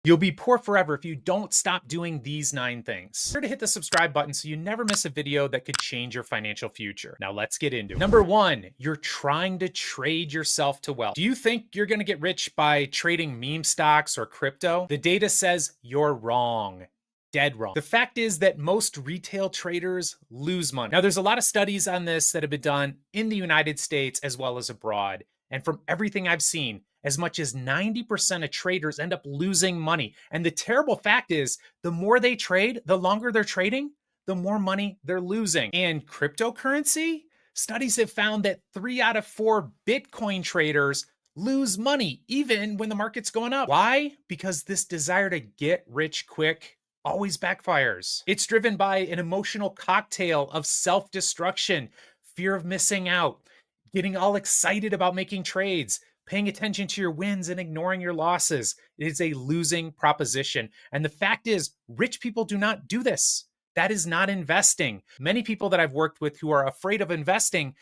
You'll be poor forever if you don't stop doing these 9 things. Be sure to hit the subscribe button so you never miss a video that could change your financial future. Now let's get into it. Number 1, you're trying to trade yourself to wealth. Do you think you're gonna get rich by trading meme stocks or crypto? The data says you're wrong. Dead wrong. The fact is that most retail traders lose money. Now, there's a lot of studies on this that have been done in the United States as well as abroad. And from everything I've seen, as much as 90% of traders end up losing money. And the terrible fact is, the more they trade, the longer they're trading, the more money they're losing. And cryptocurrency? Studies have found that 3 out of 4 Bitcoin traders lose money, even when the market's going up. Why? Because this desire to get rich quick always backfires. It's driven by an emotional cocktail of self-destruction, fear of missing out, getting all excited about making trades, paying attention to your wins and ignoring your losses. It is a losing proposition. And the fact is, rich people do not do this. That is not investing. Many people that I've worked with who are afraid of investing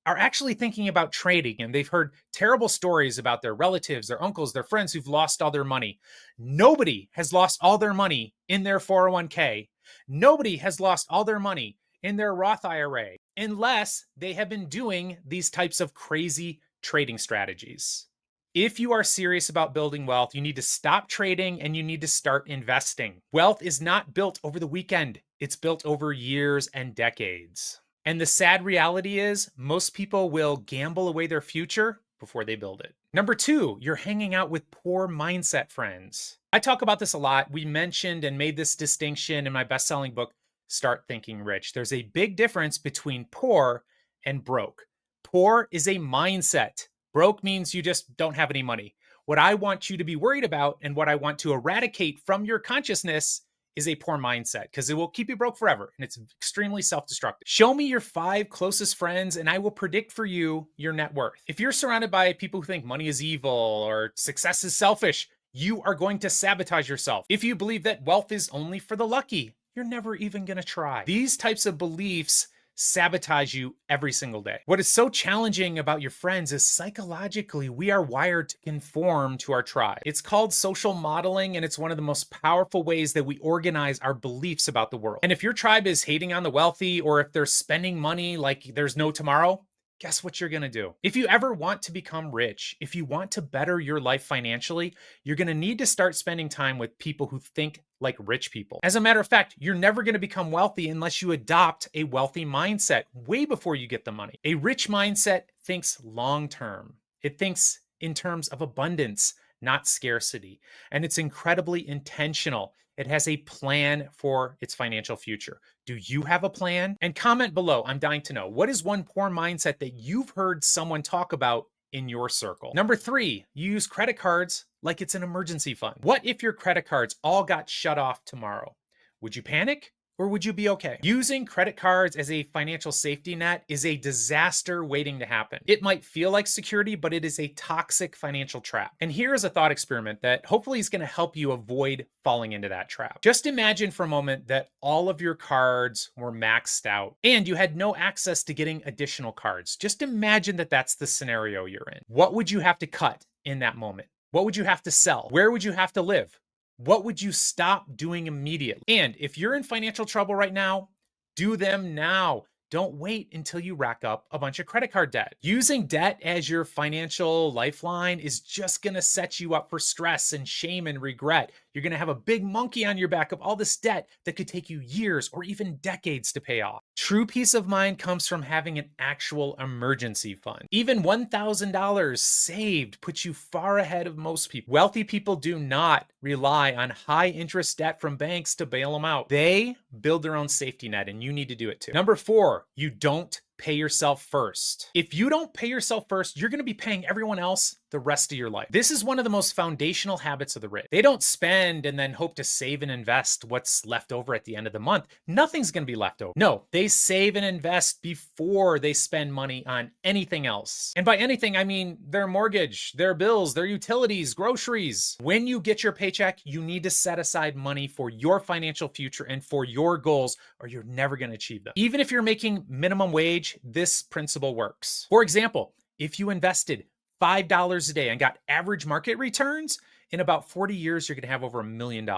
are actually thinking about trading, and they've heard terrible stories about their relatives, their uncles, their friends who've lost all their money. Nobody has lost all their money in their 401k. Nobody has lost all their money in their Roth IRA unless they have been doing these types of crazy trading strategies. If you are serious about building wealth, you need to stop trading and you need to start investing. Wealth is not built over the weekend. It's built over years and decades. And the sad reality is most people will gamble away their future before they build it. Number 2, you're hanging out with poor mindset friends. I talk about this a lot. We mentioned and made this distinction in my best-selling book, Start Thinking Rich. There's a big difference between poor and broke. Poor is a mindset. Broke means you just don't have any money. What I want you to be worried about and what I want to eradicate from your consciousness is a poor mindset, because it will keep you broke forever and it's extremely self-destructive. Show me your 5 closest friends and I will predict for you your net worth. If you're surrounded by people who think money is evil or success is selfish, you are going to sabotage yourself. If you believe that wealth is only for the lucky, you're never even going to try. These types of beliefs sabotage you every single day. What is so challenging about your friends is psychologically, we are wired to conform to our tribe. It's called social modeling, and it's one of the most powerful ways that we organize our beliefs about the world. And if your tribe is hating on the wealthy, or if they're spending money like there's no tomorrow, guess what you're gonna do? If you ever want to become rich, if you want to better your life financially, you're gonna need to start spending time with people who think like rich people. As a matter of fact, you're never gonna become wealthy unless you adopt a wealthy mindset way before you get the money. A rich mindset thinks long-term. It thinks in terms of abundance, not scarcity. And it's incredibly intentional. It has a plan for its financial future. Do you have a plan? And comment below. I'm dying to know. What is one poor mindset that you've heard someone talk about in your circle? Number 3, you use credit cards like it's an emergency fund. What if your credit cards all got shut off tomorrow? Would you panic? Or would you be okay? Using credit cards as a financial safety net is a disaster waiting to happen. It might feel like security, but it is a toxic financial trap. And here is a thought experiment that hopefully is going to help you avoid falling into that trap. Just imagine for a moment that all of your cards were maxed out and you had no access to getting additional cards. Just imagine that that's the scenario you're in. What would you have to cut in that moment? What would you have to sell? Where would you have to live? What would you stop doing immediately? And if you're in financial trouble right now, do them now. Don't wait until you rack up a bunch of credit card debt. Using debt as your financial lifeline is just gonna set you up for stress and shame and regret. You're gonna have a big monkey on your back of all this debt that could take you years or even decades to pay off. True peace of mind comes from having an actual emergency fund. Even $1,000 saved puts you far ahead of most people. Wealthy people do not rely on high interest debt from banks to bail them out. They build their own safety net, and you need to do it too. Number 4, you don't pay yourself first. If you don't pay yourself first, you're going to be paying everyone else the rest of your life. This is one of the most foundational habits of the rich. They don't spend and then hope to save and invest what's left over at the end of the month. Nothing's going to be left over. No, they save and invest before they spend money on anything else. And by anything, I mean their mortgage, their bills, their utilities, groceries. When you get your paycheck, you need to set aside money for your financial future and for your goals, or you're never going to achieve them. Even if you're making minimum wage, this principle works. For example, if you invested $5 a day and got average market returns, In about 40 years, you're going to have over $1 million.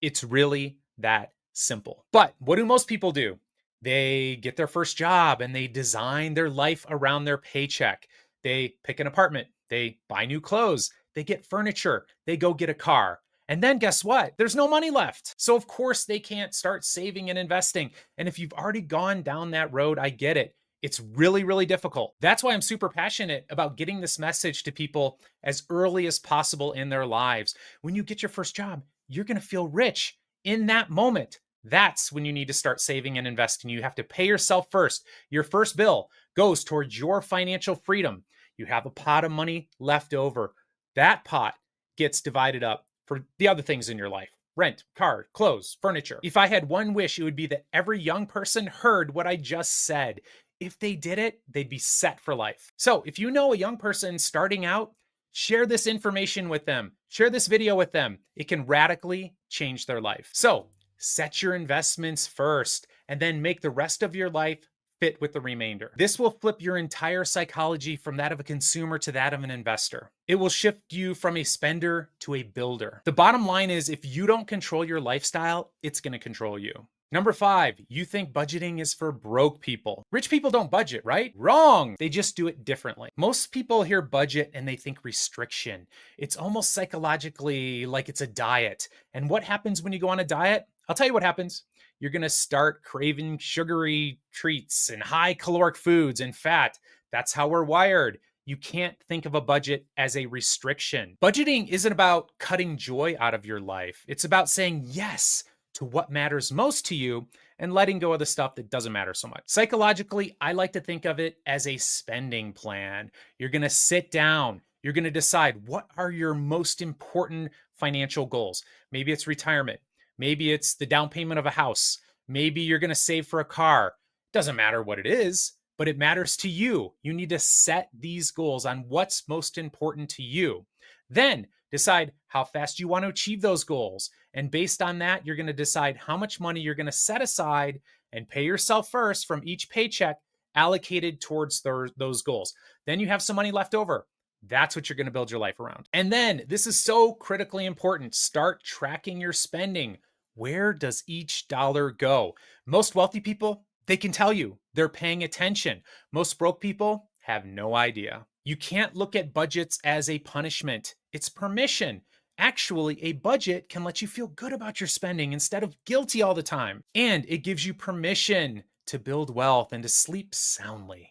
It's really that simple. But what do most people do? They get their first job and they design their life around their paycheck. They pick an apartment, they buy new clothes, they get furniture, they go get a car. And then guess what? There's no money left. So, of course, they can't start saving and investing. And if you've already gone down that road, I get it. It's really, really difficult. That's why I'm super passionate about getting this message to people as early as possible in their lives. When you get your first job, you're going to feel rich in that moment. That's when you need to start saving and investing. You have to pay yourself first. Your first bill goes towards your financial freedom. You have a pot of money left over. That pot gets divided up for the other things in your life: rent, car, clothes, furniture. If I had one wish, it would be that every young person heard what I just said. If they did it, they'd be set for life. So if you know a young person starting out, share this information with them. Share this video with them. It can radically change their life. So set your investments first and then make the rest of your life fit with the remainder. This will flip your entire psychology from that of a consumer to that of an investor. It will shift you from a spender to a builder. The bottom line is, if you don't control your lifestyle, it's going to control you. Number 5, you think budgeting is for broke people. Rich people don't budget, right? Wrong. They just do it differently. Most people hear budget and they think restriction. It's almost psychologically like it's a diet. And what happens when you go on a diet? I'll tell you what happens. You're going to start craving sugary treats and high caloric foods and fat. That's how we're wired. You can't think of a budget as a restriction. Budgeting isn't about cutting joy out of your life. It's about saying yes to what matters most to you and letting go of the stuff that doesn't matter so much. Psychologically, I like to think of it as a spending plan. You're going to sit down. You're going to decide, what are your most important financial goals? Maybe it's retirement. Maybe it's the down payment of a house. Maybe you're going to save for a car. Doesn't matter what it is, but it matters to you. You need to set these goals on what's most important to you. Then decide how fast you want to achieve those goals. And based on that, you're going to decide how much money you're going to set aside and pay yourself first from each paycheck allocated towards those goals. Then you have some money left over. That's what you're going to build your life around. And then, this is so critically important, start tracking your spending. Where does each dollar go? Most wealthy people, they can tell you they're paying attention. Most broke people have no idea. You can't look at budgets as a punishment. It's permission. Actually, a budget can let you feel good about your spending instead of guilty all the time. And it gives you permission to build wealth and to sleep soundly.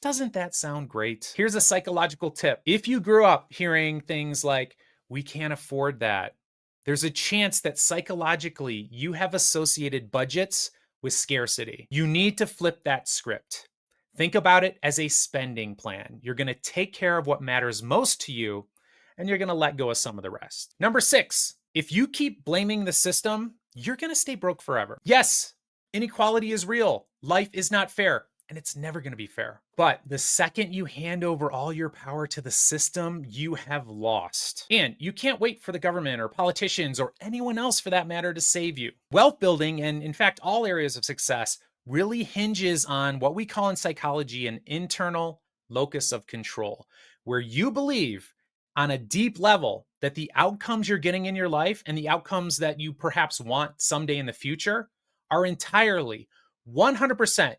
Doesn't that sound great? Here's a psychological tip. If you grew up hearing things like, we can't afford that, there's a chance that psychologically you have associated budgets with scarcity. You need to flip that script. Think about it as a spending plan. You're going to take care of what matters most to you, and you're going to let go of some of the rest. Number 6, if you keep blaming the system, you're going to stay broke forever. Yes, inequality is real. Life is not fair. And it's never going to be fair. But the second you hand over all your power to the system, you have lost. And you can't wait for the government or politicians or anyone else for that matter to save you. Wealth building, and in fact, all areas of success, really hinges on what we call in psychology an internal locus of control, where you believe on a deep level that the outcomes you're getting in your life and the outcomes that you perhaps want someday in the future are entirely 100%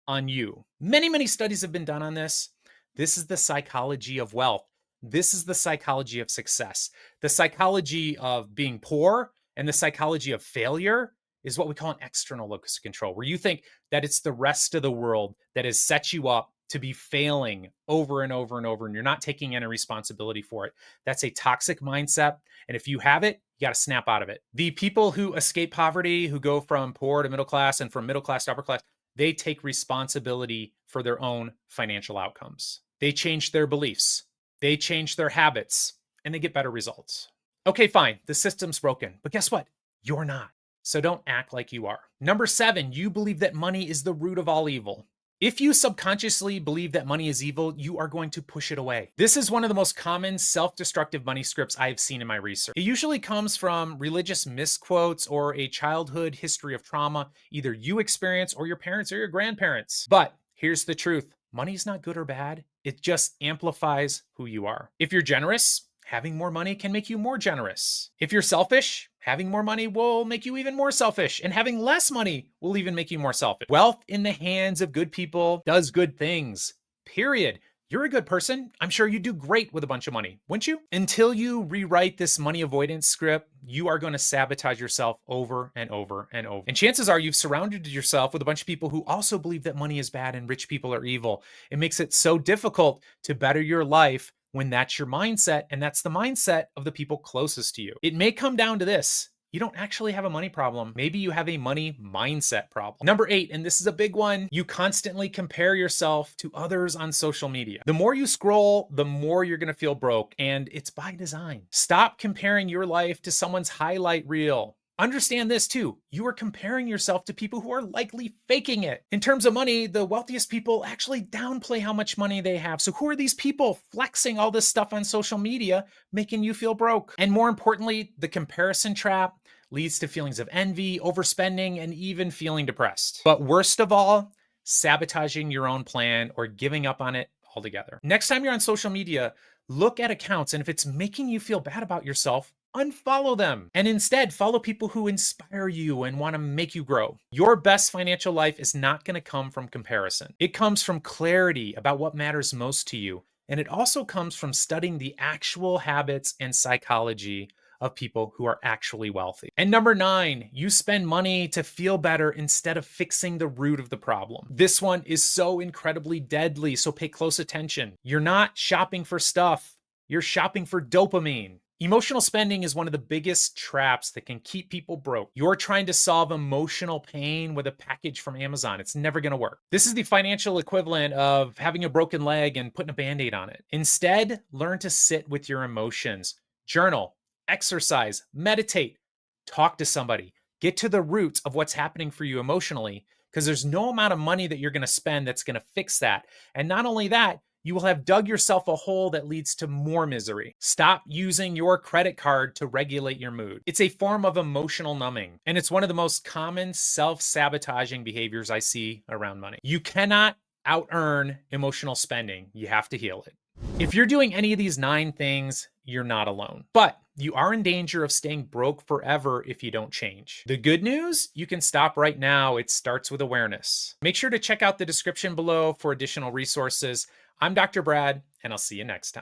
on you. Many, many studies have been done on this. This is the psychology of wealth. This is the psychology of success. The psychology of being poor and the psychology of failure is what we call an external locus of control, where you think that it's the rest of the world that has set you up to be failing over and over and over, and you're not taking any responsibility for it. That's a toxic mindset. And if you have it, you got to snap out of it. The people who escape poverty, who go from poor to middle class and from middle class to upper class, they take responsibility for their own financial outcomes. They change their beliefs, they change their habits, and they get better results. Okay, fine, the system's broken, but guess what? You're not. So don't act like you are. Number 7, you believe that money is the root of all evil. If you subconsciously believe that money is evil, you are going to push it away. This is one of the most common self-destructive money scripts I've seen in my research. It usually comes from religious misquotes or a childhood history of trauma, either you experience or your parents or your grandparents. But here's the truth. Money's not good or bad. It just amplifies who you are. If you're generous having more money can make you more generous. If you're selfish, having more money will make you even more selfish, and having less money will even make you more selfish. Wealth in the hands of good people does good things, period. You're a good person. I'm sure you'd do great with a bunch of money, wouldn't you? Until you rewrite this money avoidance script, you are going to sabotage yourself over and over and over. And chances are you've surrounded yourself with a bunch of people who also believe that money is bad and rich people are evil. It makes it so difficult to better your life when that's your mindset, and that's the mindset of the people closest to you. It may come down to this. You don't actually have a money problem. Maybe you have a money mindset problem. Number 8, and this is a big one, you constantly compare yourself to others on social media. The more you scroll, the more you're gonna feel broke, and it's by design. Stop comparing your life to someone's highlight reel. Understand this too. You are comparing yourself to people who are likely faking it. In terms of money, the wealthiest people actually downplay how much money they have. So who are these people flexing all this stuff on social media, making you feel broke? And more importantly, the comparison trap leads to feelings of envy, overspending, and even feeling depressed. But worst of all, sabotaging your own plan or giving up on it altogether. Next time you're on social media, look at accounts, and if it's making you feel bad about yourself, unfollow them and instead follow people who inspire you and want to make you grow. Your best financial life is not going to come from comparison. It comes from clarity about what matters most to you. And it also comes from studying the actual habits and psychology of people who are actually wealthy. And number 9, you spend money to feel better instead of fixing the root of the problem. This one is so incredibly deadly, so pay close attention. You're not shopping for stuff, you're shopping for dopamine. Emotional spending is one of the biggest traps that can keep people broke. You're trying to solve emotional pain with a package from Amazon. It's never going to work. This is the financial equivalent of having a broken leg and putting a Band-Aid on it. Instead, learn to sit with your emotions. Journal, exercise, meditate, talk to somebody. Get to the roots of what's happening for you emotionally, because there's no amount of money that you're going to spend that's going to fix that. And not only that, you will have dug yourself a hole that leads to more misery. Stop using your credit card to regulate your mood. It's a form of emotional numbing, and it's one of the most common self-sabotaging behaviors I see around money. You cannot out-earn emotional spending. You have to heal it. If you're doing any of these 9 things, you're not alone. But you are in danger of staying broke forever if you don't change. The good news, you can stop right now. It starts with awareness. Make sure to check out the description below for additional resources. I'm Dr. Brad, and I'll see you next time.